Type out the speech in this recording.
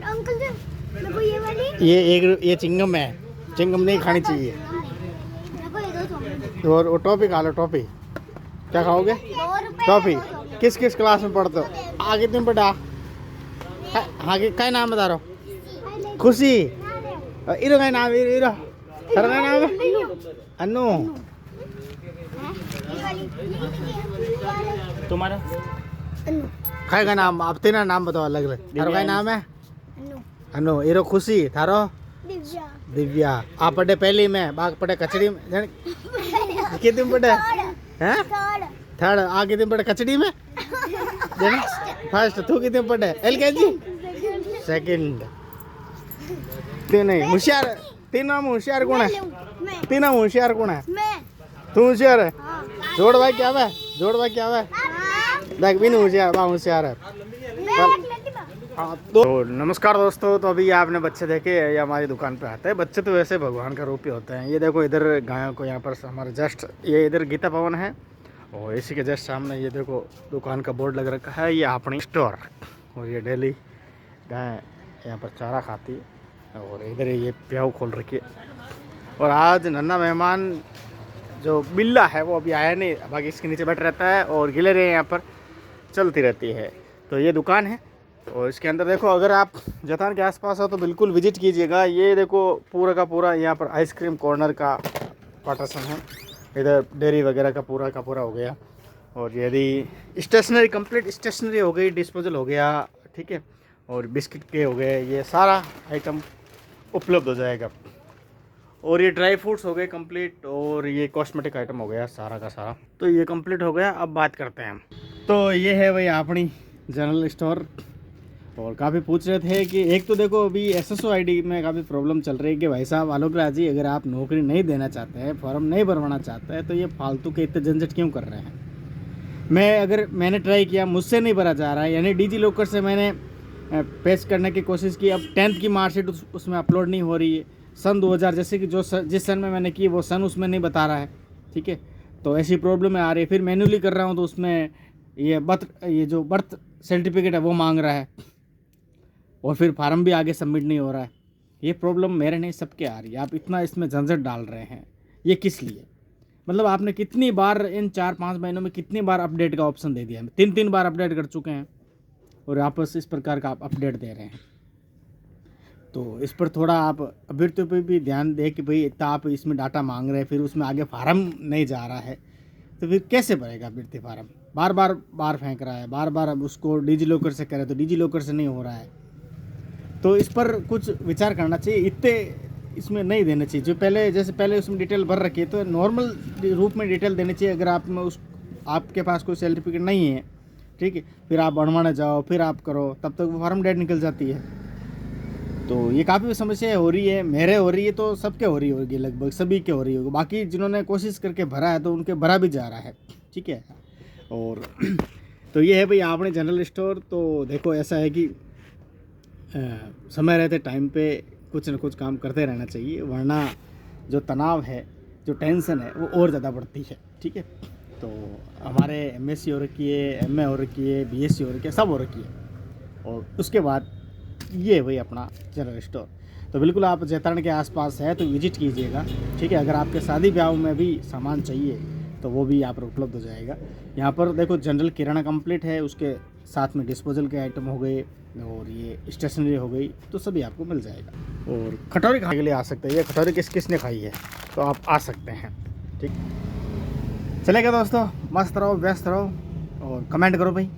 Uncle जी मेरे को ये वाली ये चिंगम है, चिंगम नहीं खानी चाहिए। मेरे को ये दो चॉकलेट। और वो टॉफी खा लो, टॉफी। क्या खाओगे? टॉफी। किस किस क्लास में पढ़ते हो? आगे तुम बेटा आगे क्या नाम बता रहा हो? खुशी। इरो का नाम, इरो सर का नाम अनु। तुम्हारा काय का नाम? आप तेरा नाम बताओ अलग अलग। थारो का नाम है अनु। इरो खुशी। थारो दिव्या। दिव्या। आप पढ़े पहली में, बाग पढ़े कचड़ी में। कितने पढ़े हैं? थर्ड। आगे तुम पढ़े कचड़ी में फर्स्ट। तू कितने पढ़े? LKG second. नहीं होशियार। तीनों में होशियार कौन है? तीनों में होशियार कौन है? तू होशियार है? जोड़ भाई क्या है? जोड़ भाई क्या है? देख भी नहीं होशियार, बा होशियार है। तो नमस्कार दोस्तों। तो अभी आपने बच्चे देखे, ये हमारी दुकान पे आते हैं। बच्चे तो वैसे भगवान का रूप ही होते हैं। ये देखो इधर गायों को यहाँ पर हमारे जस्ट, ये इधर गीता भवन है और इसी के जस्ट सामने ये देखो दुकान का बोर्ड लग रखा है, ये अपनी स्टोर। और ये डेली गाय यहाँ पर चारा खाती है। और इधर ये प्याऊ खोल रखी है। और आज नन्हा मेहमान जो बिल्ला है वो अभी आया नहीं, बाकी इसके नीचे बैठ रहता है और गिलहरियाँ यहाँ पर चलती रहती है। तो ये दुकान है और इसके अंदर देखो, अगर आप जतान के आसपास हो तो बिल्कुल विजिट कीजिएगा। ये देखो पूरा का पूरा यहाँ पर आइसक्रीम कॉर्नर का पार्टीशन है। इधर डेयरी वगैरह का पूरा हो गया। और यदि स्टेशनरी, कंप्लीट स्टेशनरी हो गई, डिस्पोजल हो गया, ठीक है, और बिस्किट के हो गए, ये सारा आइटम उपलब्ध हो जाएगा। और ये ड्राई फ्रूट्स हो गए कंप्लीट, और ये कॉस्मेटिक आइटम हो गया सारा का सारा। तो ये कंप्लीट हो गया। अब बात करते हैं हम। तो ये है भाई अपनी जनरल स्टोर। और काफ़ी पूछ रहे थे कि एक तो देखो अभी SSO ID में काफ़ी प्रॉब्लम चल रही है कि भाई साहब आलोक राज जी, अगर आप नौकरी नहीं देना चाहते हैं, फॉर्म नहीं भरवाना चाहते हैं, तो ये फालतू के इतने झंझट क्यों कर रहे हैं? मैंने ट्राई किया, मुझसे नहीं भरा जा रहा है। यानी डिजी लॉकर से मैंने पेश करने की कोशिश की, अब 10th की मार्कशीट उसमें अपलोड नहीं हो रही है। सन 2000 जैसे कि जिस सन में मैंने की वो सन उसमें नहीं बता रहा है, ठीक है। तो ऐसी प्रॉब्लम आ रही है। फिर मैन्युअली कर रहा हूँ तो उसमें ये जो बर्थ सर्टिफिकेट है वो मांग रहा है, और फिर फार्म भी आगे सबमिट नहीं हो रहा है। ये प्रॉब्लम मेरे नहीं सबके आ रही है। आप इतना इसमें झंझट डाल रहे हैं, ये किस लिए? मतलब आपने कितनी बार इन 4-5 महीनों में कितनी बार अपडेट का ऑप्शन दे दिया है? 3 बार अपडेट कर चुके हैं और आपस इस प्रकार का आप अपडेट दे रहे हैं। तो इस पर थोड़ा आप अभ्यर्थियों पर भी ध्यान दें कि भाई इतना आप इसमें डाटा मांग रहे हैं, फिर उसमें आगे फार्म नहीं जा रहा है, तो फिर कैसे भरेगा अभ्यर्थी फार्म? बार फेंक रहा है, बार अब उसको डिजी लॉकर से करे तो डिजी लॉकर से नहीं हो रहा है। तो इस पर कुछ विचार करना चाहिए। इतने इसमें नहीं देने चाहिए। जो पहले उसमें डिटेल भर रखी है, तो नॉर्मल रूप में डिटेल देनी चाहिए। अगर आप में आपके पास कोई सर्टिफिकेट नहीं है, ठीक है, फिर आप बनवाने जाओ, फिर आप करो, तब तक वो फॉर्म डेट निकल जाती है। तो ये काफ़ी समस्या हो रही है। मेरे हो रही है तो सबके हो रही होगी, लगभग सभी के हो रही होगी। बाकी जिन्होंने कोशिश करके भरा है तो उनके भरा भी जा रहा है, ठीक है। और तो ये है भाई आपने जनरल स्टोर। तो देखो ऐसा है कि समय रहते टाइम पे कुछ न कुछ काम करते रहना चाहिए, वरना जो तनाव है, जो टेंशन है, वो और ज़्यादा बढ़ती है, ठीक है। तो हमारे MSc हो रखी है, MA हो रखी है, BSc हो रखी है, सब हो रखी है। और उसके बाद ये भाई अपना जनरल स्टोर। तो बिल्कुल आप जैतारण के आसपास है तो विजिट कीजिएगा, ठीक है। अगर आपके शादी ब्याह में भी सामान चाहिए तो वो भी यहाँ पर उपलब्ध हो जाएगा। यहाँ पर देखो जनरल किराना कंप्लीट है, उसके साथ में डिस्पोजल के आइटम हो गए और ये स्टेशनरी हो गई, तो सभी आपको मिल जाएगा। और कटोरी खाने के लिए आ सकते हैं। ये कटोरी किसने खाई है तो आप आ सकते हैं, ठीक। चलेगा दोस्तों, मस्त रहो, व्यस्त रहो और कमेंट करो भाई।